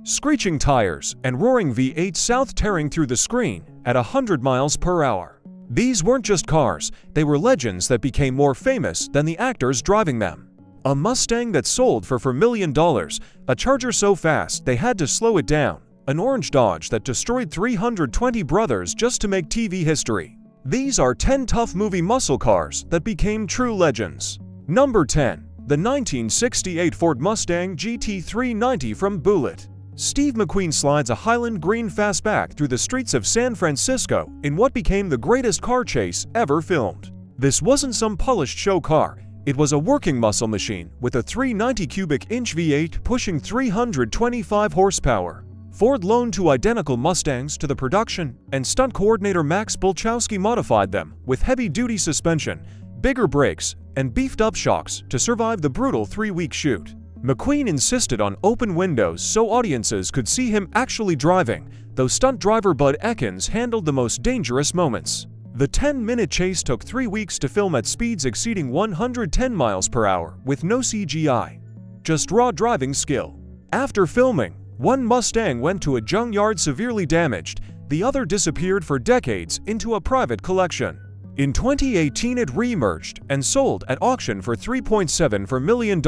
screeching tires, and roaring V8 south tearing through the screen at 100 miles per hour. These weren't just cars, they were legends that became more famous than the actors driving them. A Mustang that sold for $4 million, a Charger so fast they had to slow it down, an orange Dodge that destroyed 320 brothers just to make TV history. These are 10 tough movie muscle cars that became true legends. Number 10. The 1968 Ford Mustang GT390 from Bullitt. Steve McQueen slides a Highland green fastback through the streets of San Francisco in what became the greatest car chase ever filmed. This wasn't some polished show car, it was a working muscle machine with a 390 cubic inch V8 pushing 325 horsepower. Ford loaned two identical Mustangs to the production, and stunt coordinator Max Bulchowski modified them with heavy-duty suspension, bigger brakes, and beefed-up shocks to survive the brutal 3-week shoot. McQueen insisted on open windows so audiences could see him actually driving, though stunt driver Bud Ekins handled the most dangerous moments. The 10-minute chase took 3 weeks to film at speeds exceeding 110 miles per hour with no CGI, just raw driving skill. After filming, one Mustang went to a junkyard severely damaged, the other disappeared for decades into a private collection. In 2018 it re-emerged and sold at auction for $3.7 million,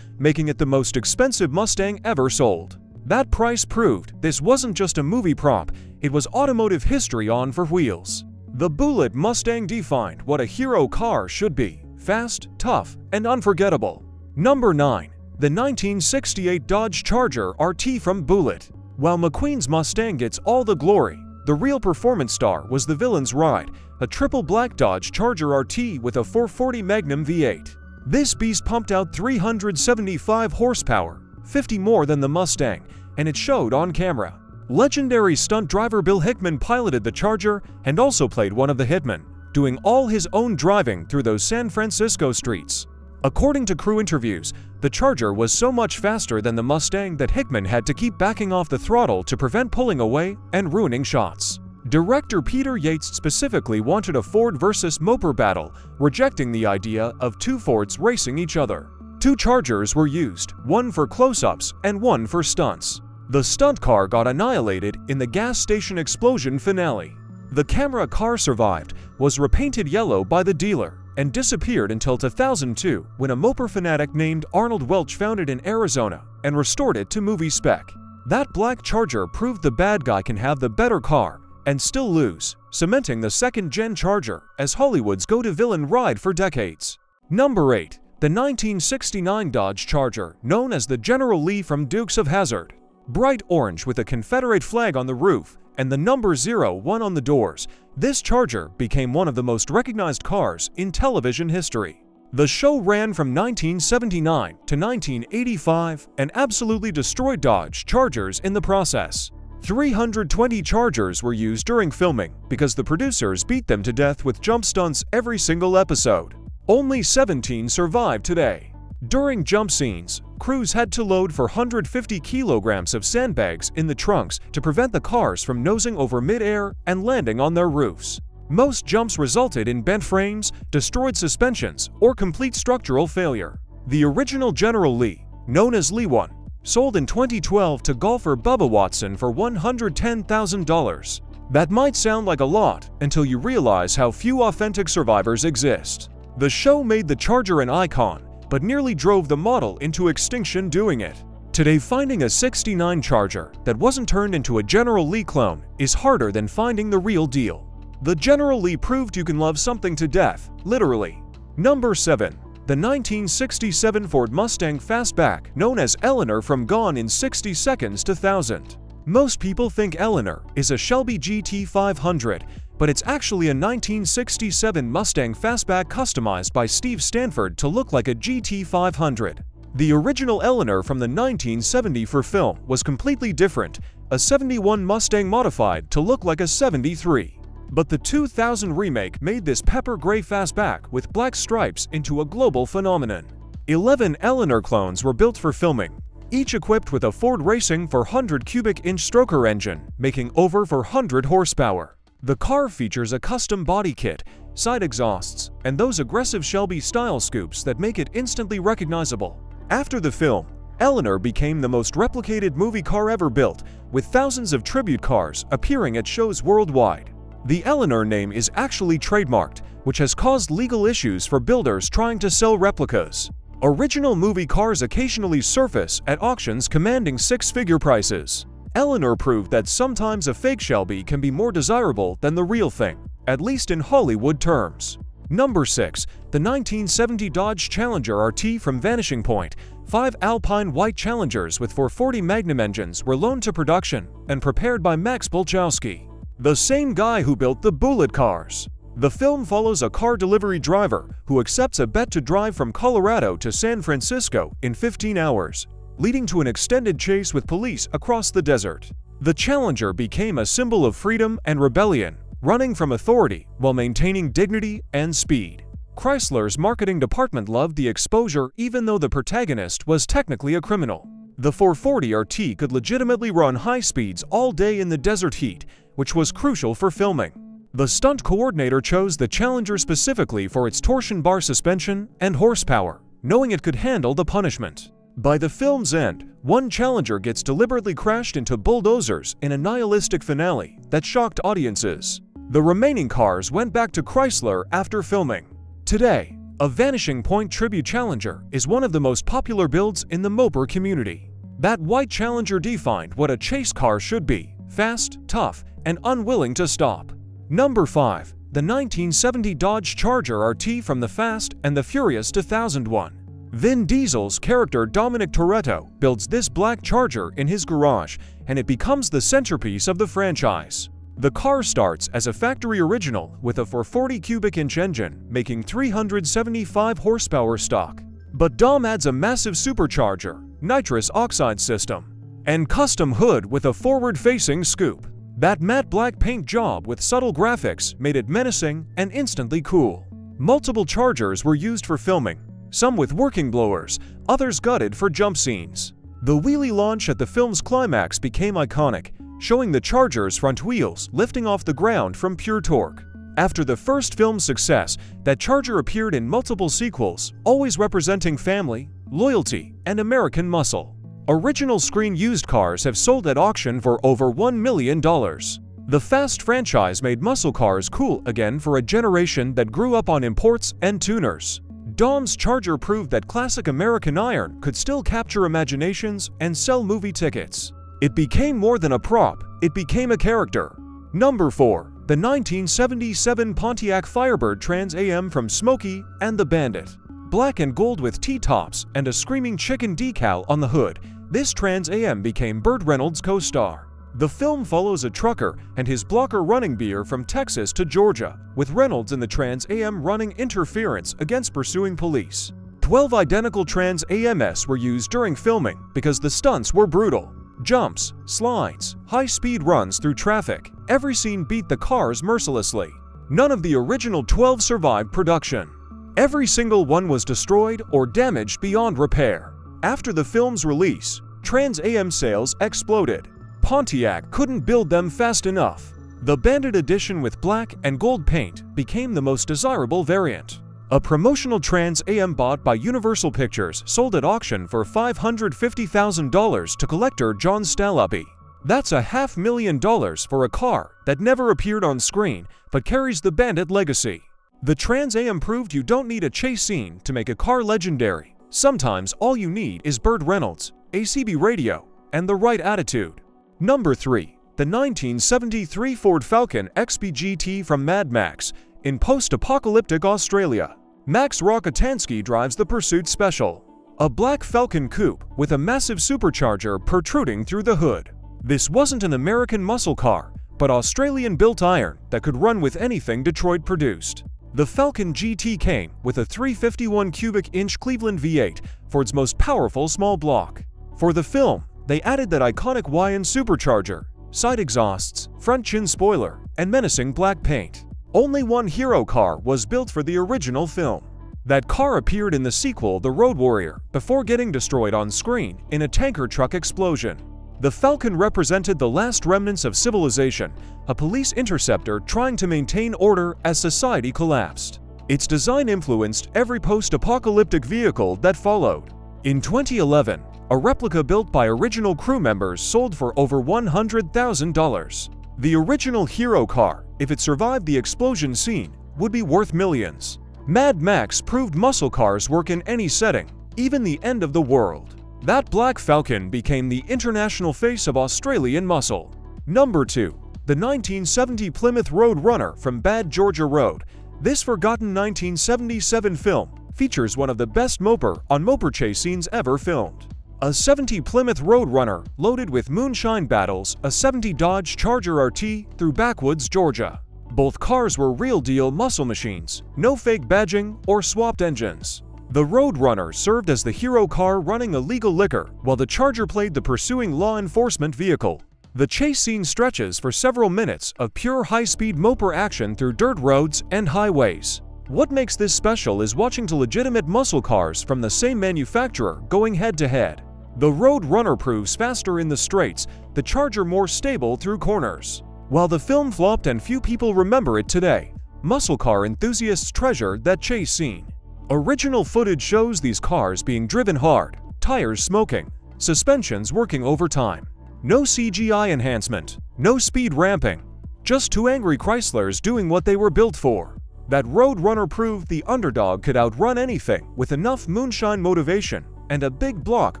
making it the most expensive Mustang ever sold. That price proved this wasn't just a movie prop, it was automotive history on four wheels. The Bullitt Mustang defined what a hero car should be: fast, tough, and unforgettable. Number 9. The 1968 Dodge Charger RT from Bullitt. While McQueen's Mustang gets all the glory, the real performance star was the villain's ride, a triple black Dodge Charger RT with a 440 Magnum V8. This beast pumped out 375 horsepower, 50 more than the Mustang, and it showed on camera. Legendary stunt driver Bill Hickman piloted the Charger and also played one of the hitmen, doing all his own driving through those San Francisco streets. According to crew interviews, the Charger was so much faster than the Mustang that Hickman had to keep backing off the throttle to prevent pulling away and ruining shots. Director Peter Yates specifically wanted a Ford versus Moper battle, rejecting the idea of two Fords racing each other. Two Chargers were used, one for close-ups and one for stunts. The stunt car got annihilated in the gas station explosion finale. The camera car survived, was repainted yellow by the dealer, and disappeared until 2002 when a Moper fanatic named Arnold Welch found it in Arizona and restored it to movie spec. That black Charger proved the bad guy can have the better car and still lose, cementing the second-gen Charger as Hollywood's go-to-villain ride for decades. Number 8. The 1969 Dodge Charger, known as the General Lee from Dukes of Hazzard. Bright orange with a Confederate flag on the roof and the number 01 on the doors, this Charger became one of the most recognized cars in television history. The show ran from 1979 to 1985 and absolutely destroyed Dodge Chargers in the process. 320 Chargers were used during filming because the producers beat them to death with jump stunts every single episode. Only 17 survive today. During jump scenes, crews had to load 450 kilograms of sandbags in the trunks to prevent the cars from nosing over mid-air and landing on their roofs. Most jumps resulted in bent frames, destroyed suspensions, or complete structural failure. The original General Lee, known as Lee 1, sold in 2012 to golfer Bubba Watson for $110,000. That might sound like a lot until you realize how few authentic survivors exist. The show made the Charger an icon, but nearly drove the model into extinction doing it. Today, finding a '69 Charger that wasn't turned into a General Lee clone is harder than finding the real deal. The General Lee proved you can love something to death, literally. Number 7. The 1967 Ford Mustang Fastback, known as Eleanor from Gone in 60 Seconds to 1000. Most people think Eleanor is a Shelby GT500, but it's actually a 1967 Mustang Fastback customized by Steve Stanford to look like a GT500. The original Eleanor from the 1970 for film was completely different, a 71 Mustang modified to look like a 73. But the 2000 remake made this pepper gray fastback with black stripes into a global phenomenon. 11 Eleanor clones were built for filming, each equipped with a Ford Racing 400 cubic inch stroker engine, making over 400 horsepower. The car features a custom body kit, side exhausts, and those aggressive Shelby-style scoops that make it instantly recognizable. After the film, Eleanor became the most replicated movie car ever built, with thousands of tribute cars appearing at shows worldwide. The Eleanor name is actually trademarked, which has caused legal issues for builders trying to sell replicas. Original movie cars occasionally surface at auctions commanding six-figure prices. Eleanor proved that sometimes a fake Shelby can be more desirable than the real thing, at least in Hollywood terms. Number 6. The 1970 Dodge Challenger RT from Vanishing Point. 5 Alpine White Challengers with 440 Magnum engines were loaned to production and prepared by Max Bolchowski, the same guy who built the Bullitt cars. The film follows a car delivery driver who accepts a bet to drive from Colorado to San Francisco in 15 hours, leading to an extended chase with police across the desert. The Challenger became a symbol of freedom and rebellion, running from authority while maintaining dignity and speed. Chrysler's marketing department loved the exposure even though the protagonist was technically a criminal. The 440 RT could legitimately run high speeds all day in the desert heat, which was crucial for filming. The stunt coordinator chose the Challenger specifically for its torsion bar suspension and horsepower, knowing it could handle the punishment. By the film's end, one Challenger gets deliberately crashed into bulldozers in a nihilistic finale that shocked audiences. The remaining cars went back to Chrysler after filming. Today, a Vanishing Point Tribute Challenger is one of the most popular builds in the moper community. That white Challenger defined what a chase car should be: fast, tough, and unwilling to stop. Number 5. The 1970 Dodge Charger RT from the Fast and the Furious 2001. Vin Diesel's character Dominic Toretto builds this black Charger in his garage, and it becomes the centerpiece of the franchise. The car starts as a factory original with a 440 cubic inch engine, making 375 horsepower stock. But Dom adds a massive supercharger, nitrous oxide system, and custom hood with a forward-facing scoop. That matte black paint job with subtle graphics made it menacing and instantly cool. Multiple Chargers were used for filming, some with working blowers, others gutted for jump scenes. The wheelie launch at the film's climax became iconic, showing the Charger's front wheels lifting off the ground from pure torque. After the first film's success, that Charger appeared in multiple sequels, always representing family, loyalty, and American muscle. Original screen used cars have sold at auction for over $1 million. The Fast franchise made muscle cars cool again for a generation that grew up on imports and tuners. Dom's Charger proved that classic American iron could still capture imaginations and sell movie tickets. It became more than a prop, it became a character. Number 4. The 1977 Pontiac Firebird Trans Am from Smokey and the Bandit. Black and gold with T-tops and a screaming chicken decal on the hood, this Trans Am became Burt Reynolds' co-star. The film follows a trucker and his blocker running beer from Texas to Georgia, with Reynolds in the Trans Am running interference against pursuing police. 12 identical Trans AMs were used during filming because the stunts were brutal. Jumps, slides, high-speed runs through traffic, every scene beat the cars mercilessly. None of the original 12 survived production. Every single one was destroyed or damaged beyond repair. After the film's release, Trans Am sales exploded. Pontiac couldn't build them fast enough. The Bandit edition with black and gold paint became the most desirable variant. A promotional Trans Am bought by Universal Pictures sold at auction for $550,000 to collector John Staluppi. That's $500,000 for a car that never appeared on screen but carries the Bandit legacy. The Trans Am proved you don't need a chase scene to make a car legendary. Sometimes all you need is Burt Reynolds, ACB radio, and the right attitude. Number 3. The 1973 Ford Falcon XP GT from Mad Max. In post-apocalyptic Australia, Max Rokitansky drives the Pursuit Special, a black Falcon coupe with a massive supercharger protruding through the hood. This wasn't an American muscle car, but Australian-built iron that could run with anything Detroit produced. The Falcon GT came with a 351 cubic inch Cleveland V8, Ford's most powerful small block. For the film, they added that iconic YN supercharger, side exhausts, front chin spoiler, and menacing black paint. Only one hero car was built for the original film. That car appeared in the sequel The Road Warrior before getting destroyed on screen in a tanker truck explosion. The Falcon represented the last remnants of civilization, a police interceptor trying to maintain order as society collapsed. Its design influenced every post-apocalyptic vehicle that followed. In 2011, A replica built by original crew members sold for over $100,000. The original hero car, if it survived the explosion scene, would be worth millions. Mad Max proved muscle cars work in any setting, even the end of the world. That Black Falcon became the international face of Australian muscle. Number 2. The 1970 Plymouth Road Runner from Bad Georgia Road. This forgotten 1977 film features one of the best moper-on-moper chase scenes ever filmed. A 70 Plymouth Road Runner loaded with moonshine battles a 70 Dodge Charger RT through backwoods Georgia. Both cars were real-deal muscle machines, no fake badging or swapped engines. The Road Runner served as the hero car running illegal liquor, while the Charger played the pursuing law enforcement vehicle. The chase scene stretches for several minutes of pure high-speed moper action through dirt roads and highways. What makes this special is watching two legitimate muscle cars from the same manufacturer going head-to-head. The Road Runner proves faster in the straights, the Charger more stable through corners. While the film flopped and few people remember it today, muscle car enthusiasts treasure that chase scene. Original footage shows these cars being driven hard, tires smoking, suspensions working overtime. No CGI enhancement, no speed ramping, just two angry Chryslers doing what they were built for. That Road Runner proved the underdog could outrun anything with enough moonshine motivation and a big block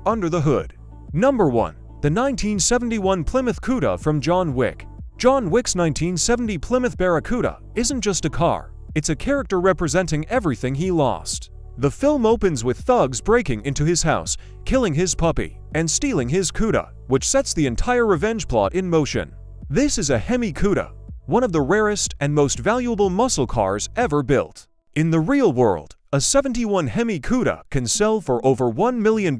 under the hood. Number 1. The 1971 Plymouth Cuda from John Wick. John Wick's 1970 Plymouth Barracuda isn't just a car, it's a character representing everything he lost. The film opens with thugs breaking into his house, killing his puppy, and stealing his Cuda, which sets the entire revenge plot in motion. This is a Hemi Cuda, one of the rarest and most valuable muscle cars ever built. In the real world, a 71 Hemi Cuda can sell for over $1 million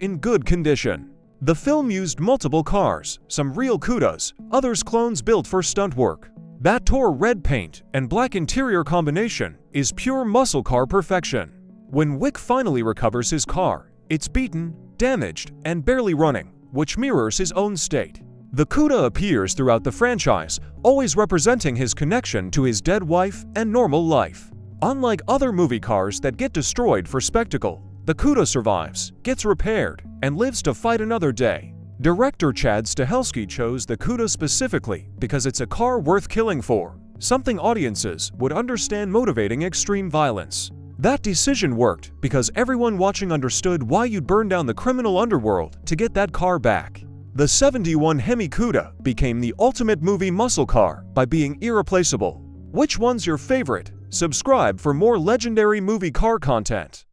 in good condition. The film used multiple cars, some real Cudas, others clones built for stunt work. That Tor red paint and black interior combination is pure muscle car perfection. When Wick finally recovers his car, it's beaten, damaged, and barely running, which mirrors his own state. The Cuda appears throughout the franchise, always representing his connection to his dead wife and normal life. Unlike other movie cars that get destroyed for spectacle, the Cuda survives, gets repaired, and lives to fight another day. Director Chad Stahelski chose the Cuda specifically because it's a car worth killing for, something audiences would understand motivating extreme violence. That decision worked because everyone watching understood why you'd burn down the criminal underworld to get that car back. The 71 Hemi Cuda became the ultimate movie muscle car by being irreplaceable. Which one's your favorite? Subscribe for more legendary movie car content.